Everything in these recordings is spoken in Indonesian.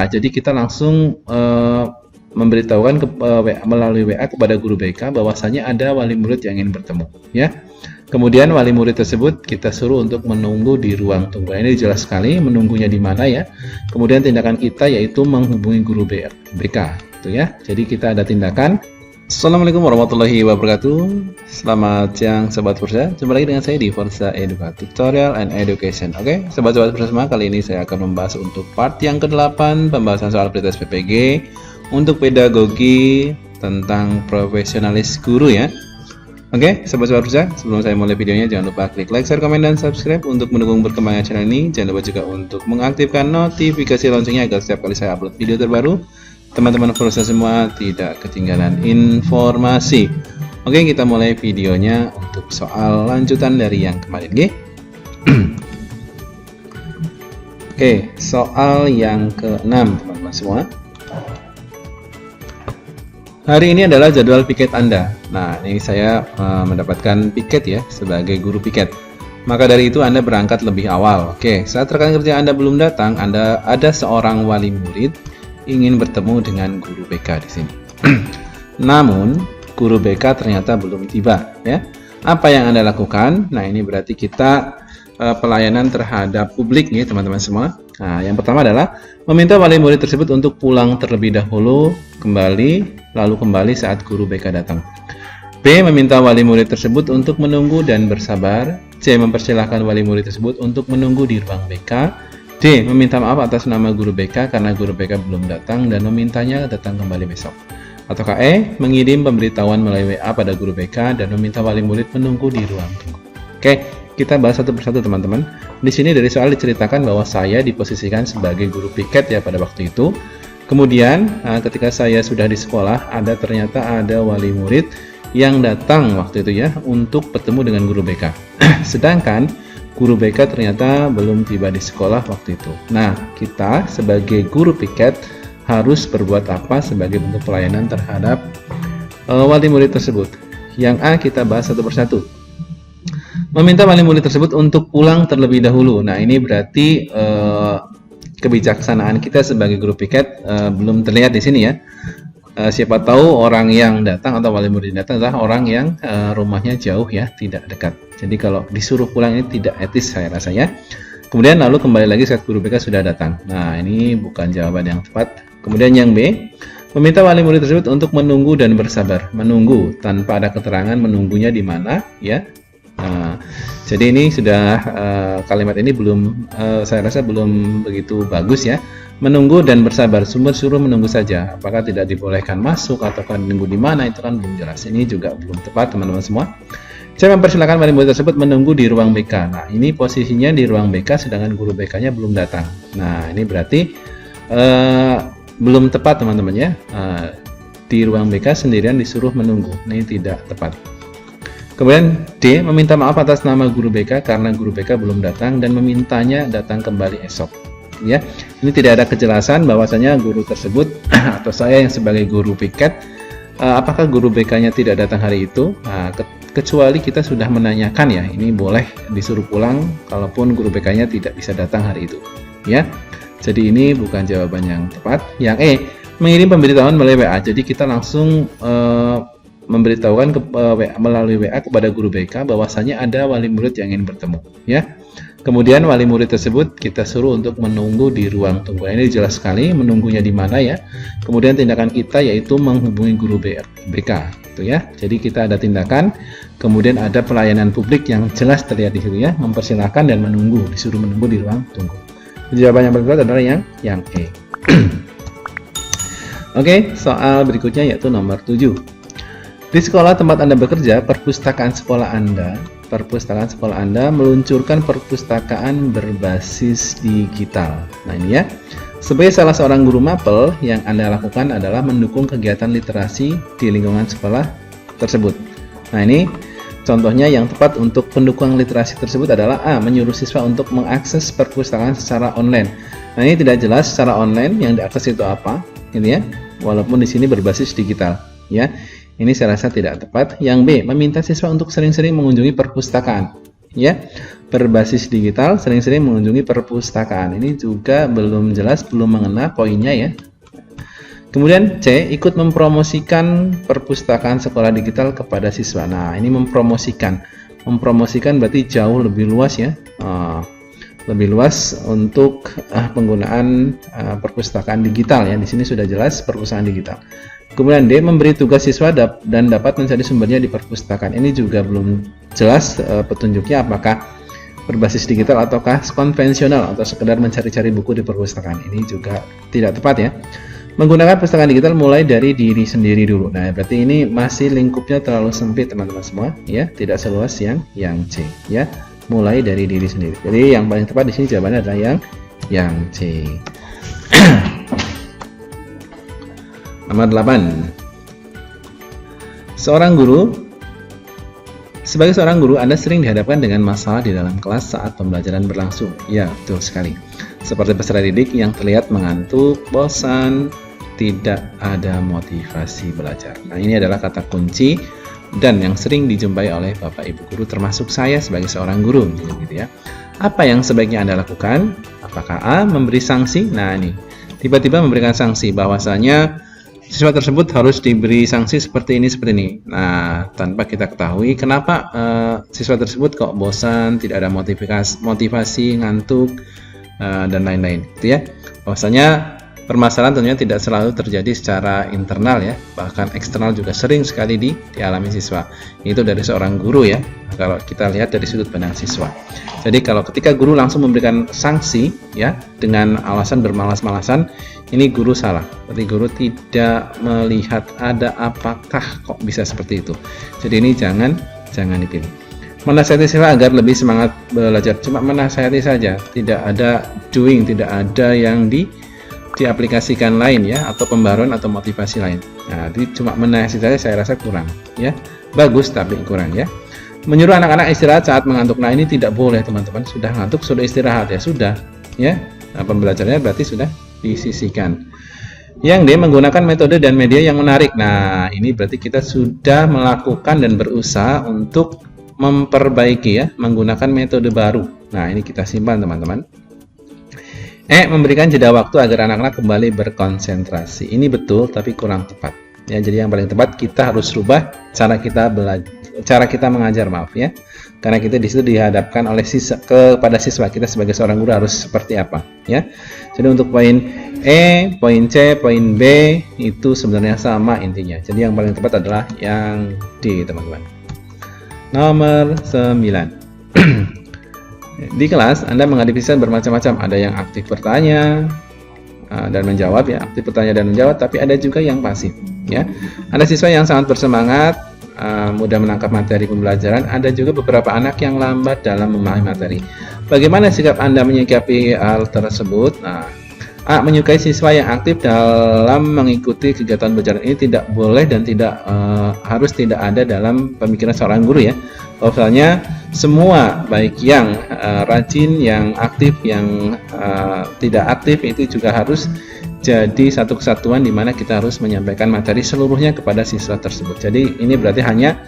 Jadi kita langsung memberitahukan melalui WA kepada guru BK bahwasanya ada wali murid yang ingin bertemu, ya. Kemudian wali murid tersebut kita suruh untuk menunggu di ruang tunggu. Ini jelas sekali menunggunya di mana, ya. Kemudian tindakan kita yaitu menghubungi guru BK, gitu ya. Jadi kita ada tindakan. Assalamualaikum warahmatullahi wabarakatuh. Selamat siang Sobat Forza. Jumpa lagi dengan saya di Forza Educa Tutorial and Education. Oke, Sobat-sobat Forza semua, kali ini saya akan membahas untuk part yang ke-8, pembahasan soal pretest PPG untuk pedagogi tentang profesionalis guru, ya. Oke, Sobat-sobat Forza, sebelum saya mulai videonya jangan lupa klik like, share, komen, dan subscribe untuk mendukung perkembangan channel ini. Jangan lupa juga untuk mengaktifkan notifikasi loncengnya agar setiap kali saya upload video terbaru teman-teman Forza semua tidak ketinggalan informasi. Oke, kita mulai videonya untuk soal lanjutan dari yang kemarin, oke? Oke, soal yang ke-6 teman-teman semua. Hari ini adalah jadwal piket Anda. Nah, ini saya mendapatkan piket ya sebagai guru piket. Maka dari itu Anda berangkat lebih awal. Oke, saat rekan kerja Anda belum datang, ada seorang wali murid ingin bertemu dengan guru BK di sini. Namun, guru BK ternyata belum tiba, ya. Apa yang Anda lakukan? Nah, ini berarti kita pelayanan terhadap publik nih, teman-teman semua. Nah, yang pertama adalah meminta wali murid tersebut untuk pulang terlebih dahulu, lalu kembali saat guru BK datang. B. Meminta wali murid tersebut untuk menunggu dan bersabar. C. Mempersilahkan wali murid tersebut untuk menunggu di ruang BK. D. Meminta maaf atas nama guru BK karena guru BK belum datang dan memintanya datang kembali besok. Ataukah E. Mengirim pemberitahuan melalui WA pada guru BK dan meminta wali murid menunggu di ruang tunggu. Oke, kita bahas satu persatu teman-teman. Di sini dari soal diceritakan bahwa saya diposisikan sebagai guru piket ya pada waktu itu. Kemudian ketika saya sudah di sekolah, ternyata ada wali murid yang datang waktu itu ya untuk bertemu dengan guru BK. Sedangkan guru BK ternyata belum tiba di sekolah waktu itu. Nah, kita sebagai guru piket harus berbuat apa sebagai bentuk pelayanan terhadap wali murid tersebut? Yang A kita bahas satu persatu. Meminta wali murid tersebut untuk pulang terlebih dahulu. Nah, ini berarti kebijaksanaan kita sebagai guru piket belum terlihat di sini ya. Siapa tahu orang yang datang atau wali murid datang adalah orang yang rumahnya jauh ya, tidak dekat. Jadi kalau disuruh pulang ini tidak etis saya rasa ya. Kemudian lalu kembali lagi saat guru BK sudah datang. Nah, ini bukan jawaban yang tepat. Kemudian yang B, meminta wali murid tersebut untuk menunggu dan bersabar. Menunggu tanpa ada keterangan menunggunya di mana ya. Nah, jadi ini sudah kalimat ini belum saya rasa belum begitu bagus ya. Menunggu dan bersabar, suruh menunggu saja. Apakah tidak dibolehkan masuk ataukah menunggu di mana itu kan belum jelas. Ini juga belum tepat teman-teman semua. Saya mempersilahkan wali murid tersebut menunggu di ruang BK. Nah, ini posisinya di ruang BK sedangkan guru BK-nya belum datang. Nah, ini berarti belum tepat teman-teman ya. Di ruang BK sendirian disuruh menunggu. Ini tidak tepat. Kemudian D, meminta maaf atas nama guru BK karena guru BK belum datang dan memintanya datang kembali esok. Ya, ini tidak ada kejelasan bahwasanya guru tersebut atau saya yang sebagai guru piket, apakah guru BK-nya tidak datang hari itu? Nah, kecuali kita sudah menanyakan ya, ini boleh disuruh pulang kalaupun guru BK-nya tidak bisa datang hari itu. Ya, jadi ini bukan jawaban yang tepat. Yang E, mengirim pemberitahuan melalui WA. Jadi kita langsung memberitahukan melalui WA kepada guru BK bahwasanya ada wali murid yang ingin bertemu. Ya. Kemudian wali murid tersebut kita suruh untuk menunggu di ruang tunggu. Ini jelas sekali menunggunya di mana ya. Kemudian tindakan kita yaitu menghubungi guru BK, gitu ya. Jadi kita ada tindakan, kemudian ada pelayanan publik yang jelas terlihat di situ ya. Mempersilahkan dan menunggu, disuruh menunggu di ruang tunggu. Jawaban yang benar adalah yang E. Oke, soal berikutnya yaitu nomor 7. Di sekolah tempat Anda bekerja, perpustakaan sekolah Anda meluncurkan perpustakaan berbasis digital. Nah, ini ya. Sebagai salah seorang guru mapel, yang Anda lakukan adalah mendukung kegiatan literasi di lingkungan sekolah tersebut. Nah, ini contohnya yang tepat untuk pendukung literasi tersebut adalah A. Menyuruh siswa untuk mengakses perpustakaan secara online. Nah, ini tidak jelas secara online yang diakses itu apa, ini ya. Walaupun di sini berbasis digital, ya. Ini saya rasa tidak tepat. Yang B, meminta siswa untuk sering-sering mengunjungi perpustakaan. ya. Berbasis digital, sering-sering mengunjungi perpustakaan. Ini juga belum jelas, belum mengena poinnya ya. Kemudian C, ikut mempromosikan perpustakaan sekolah digital kepada siswa. Nah, ini mempromosikan berarti jauh lebih luas ya, lebih luas untuk penggunaan perpustakaan digital ya. Di sini sudah jelas perpustakaan digital. Kemudian D, memberi tugas siswa dan dapat mencari sumbernya di perpustakaan. Ini juga belum jelas petunjuknya, apakah berbasis digital ataukah konvensional atau sekedar mencari-cari buku di perpustakaan. Ini juga tidak tepat ya. Menggunakan perpustakaan digital mulai dari diri sendiri dulu. Nah, berarti ini masih lingkupnya terlalu sempit teman-teman semua ya, tidak seluas yang C ya. Mulai dari diri sendiri. Jadi yang paling tepat di sini jawabannya adalah yang C. Nomor 8. Sebagai seorang guru, Anda sering dihadapkan dengan masalah di dalam kelas saat pembelajaran berlangsung. Ya, betul sekali. Seperti peserta didik yang terlihat mengantuk, bosan, tidak ada motivasi belajar. Nah, ini adalah kata kunci dan yang sering dijumpai oleh Bapak Ibu guru, termasuk saya sebagai seorang guru, gitu ya. Apa yang sebaiknya Anda lakukan? Apakah A, memberi sanksi? Nah, ini tiba-tiba memberikan sanksi bahwasanya siswa tersebut harus diberi sanksi seperti ini. Nah, tanpa kita ketahui kenapa siswa tersebut kok bosan, tidak ada motivasi, ngantuk, dan lain-lain, gitu ya. Bahwasanya permasalahan tentunya tidak selalu terjadi secara internal ya, bahkan eksternal juga sering sekali dialami siswa. Itu dari seorang guru ya, kalau kita lihat dari sudut pandang siswa. Jadi kalau ketika guru langsung memberikan sanksi ya dengan alasan bermalas-malasan, ini guru salah. Berarti guru tidak melihat ada apakah kok bisa seperti itu. Jadi ini jangan dipilih. Menasihati siswa agar lebih semangat belajar, cuma menasihati saja, tidak ada doing, tidak ada yang diaplikasikan lain ya, atau pembaruan atau motivasi lain. Nah, jadi cuma menasihati saja saya rasa kurang ya. Bagus tapi kurang ya. Menyuruh anak-anak istirahat saat mengantuk. Nah, ini tidak boleh teman-teman. Sudah ngantuk, sudah istirahat ya, sudah ya. Nah, pembelajarannya berarti sudah disisihkan. Yang D, menggunakan metode dan media yang menarik. Nah, ini berarti kita sudah melakukan dan berusaha untuk memperbaiki ya, menggunakan metode baru. Nah, ini kita simpan teman-teman. E, memberikan jeda waktu agar anak-anak kembali berkonsentrasi. Ini betul tapi kurang tepat. Ya, jadi yang paling tepat kita harus rubah cara kita mengajar, maaf ya. Karena kita di situ dihadapkan oleh kepada siswa, kita sebagai seorang guru harus seperti apa, ya. Jadi untuk poin E, poin C, poin B itu sebenarnya sama intinya. Jadi yang paling tepat adalah yang D, teman-teman. Nomor 9. Di kelas, Anda menghadapi siswa bermacam-macam. Ada yang aktif bertanya dan menjawab ya, aktif bertanya dan menjawab, tapi ada juga yang pasif ya. Ada siswa yang sangat bersemangat, mudah menangkap materi pembelajaran. Ada juga beberapa anak yang lambat dalam memahami materi. Bagaimana sikap Anda menyikapi hal tersebut? Nah, A, menyukai siswa yang aktif dalam mengikuti kegiatan belajar. Ini tidak boleh dan harus tidak ada dalam pemikiran seorang guru ya. Misalnya semua baik yang rajin, yang aktif, yang tidak aktif itu juga harus jadi satu kesatuan di mana kita harus menyampaikan materi seluruhnya kepada siswa tersebut. Jadi ini berarti hanya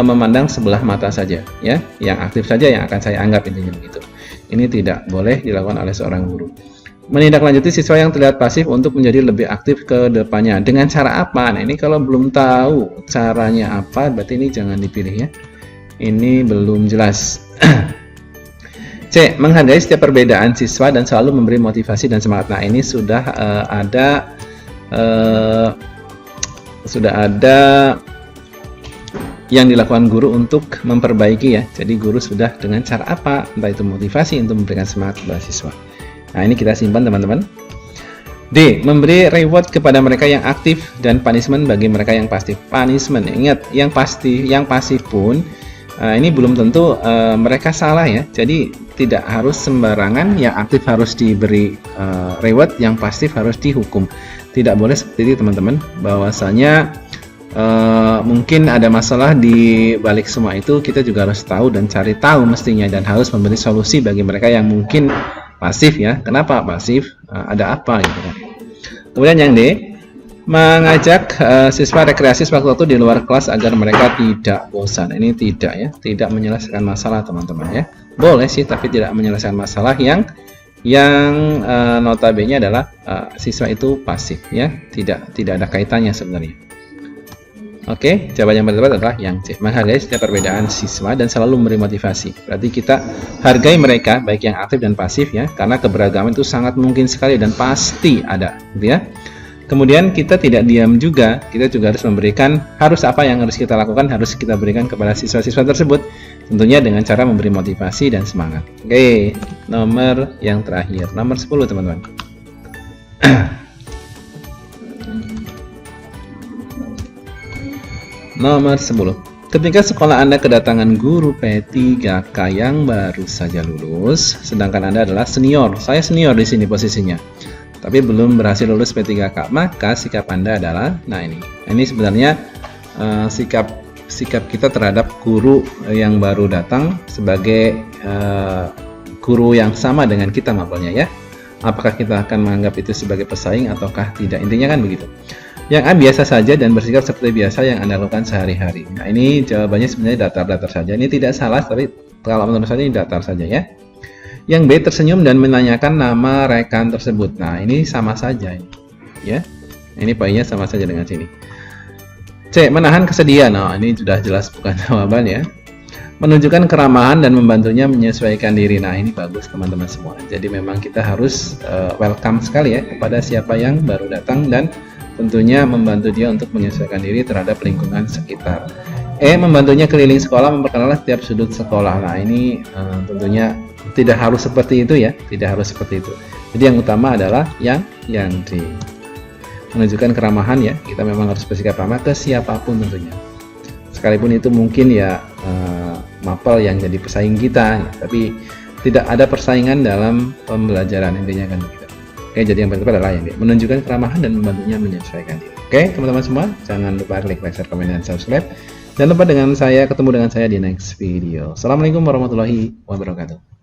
memandang sebelah mata saja ya, yang aktif saja yang akan saya anggap, intinya begitu. Ini tidak boleh dilakukan oleh seorang guru. Menindaklanjuti siswa yang terlihat pasif untuk menjadi lebih aktif ke depannya. Dengan cara apa? Nah, ini kalau belum tahu caranya apa, berarti ini jangan dipilih ya. Ini belum jelas. C, menghargai setiap perbedaan siswa dan selalu memberi motivasi dan semangat. Nah, ini sudah ada yang dilakukan guru untuk memperbaiki ya. Jadi guru sudah dengan cara apa? Entah itu motivasi untuk memberikan semangat kepada siswa. Nah, ini kita simpan teman-teman. D, memberi reward kepada mereka yang aktif dan punishment bagi mereka yang pasif. Punishment, ingat, yang pasif pun ini belum tentu mereka salah ya. Jadi tidak harus sembarangan yang aktif harus diberi reward, yang pasif harus dihukum. Tidak boleh seperti itu teman-teman. Bahwasanya mungkin ada masalah di balik semua itu, kita juga harus tahu dan cari tahu mestinya, dan harus memberi solusi bagi mereka yang mungkin pasif ya. Kenapa pasif? Ada apa gitu kan. Kemudian yang D, Mengajak siswa rekreasi waktu di luar kelas agar mereka tidak bosan. Ini tidak ya, tidak menyelesaikan masalah teman-teman ya. Boleh sih, tapi tidak menyelesaikan masalah yang notabene adalah siswa itu pasif ya, tidak ada kaitannya sebenarnya. Oke, jawaban yang tepat adalah yang C. Menghargai setiap perbedaan siswa dan selalu memberi motivasi. Berarti kita hargai mereka baik yang aktif dan pasif ya, karena keberagaman itu sangat mungkin sekali dan pasti ada, gitu ya. Kemudian kita tidak diam juga, kita juga harus memberikan, harus apa yang harus kita lakukan, harus kita berikan kepada siswa-siswa tersebut, tentunya dengan cara memberi motivasi dan semangat. Oke, nomor yang terakhir, nomor 10 teman-teman. Nomor 10. Ketika sekolah Anda kedatangan guru P3K yang baru saja lulus, sedangkan Anda adalah senior, saya senior di sini posisinya, tapi belum berhasil lulus P3K, maka sikap Anda adalah, nah ini sebenarnya sikap kita terhadap guru yang baru datang sebagai guru yang sama dengan kita mapelnya ya. Apakah kita akan menganggap itu sebagai pesaing ataukah tidak? Intinya kan begitu. Yang A biasa saja dan bersikap seperti biasa yang Anda lakukan sehari-hari. Nah ini jawabannya sebenarnya datar-datar saja. Ini tidak salah, tapi kalau menurut saya ini datar saja ya. Yang B tersenyum dan menanyakan nama rekan tersebut. Nah ini sama saja ya. Ini poinnya sama saja dengan sini. C. Menahan kesedihan. Nah ini sudah jelas bukan jawaban ya. Menunjukkan keramahan dan membantunya menyesuaikan diri. Nah ini bagus teman-teman semua. Jadi memang kita harus welcome sekali ya kepada siapa yang baru datang dan tentunya membantu dia untuk menyesuaikan diri terhadap lingkungan sekitar. E. Membantunya keliling sekolah, memperkenalkan setiap sudut sekolah. Nah ini tentunya tidak harus seperti itu ya, tidak harus seperti itu. Jadi yang utama adalah yang D. Menunjukkan keramahan ya, kita memang harus bersikap ramah ke siapapun tentunya. Sekalipun itu mungkin ya mapel yang jadi pesaing kita, ya, tapi tidak ada persaingan dalam pembelajaran intinya kan gitu. Oke, jadi yang pertama adalah yang D. Menunjukkan keramahan dan membantunya menyesuaikan diri. Oke, teman-teman semua, jangan lupa klik like, share, komen, dan subscribe. Dan lupa ketemu dengan saya di next video. Assalamualaikum warahmatullahi wabarakatuh.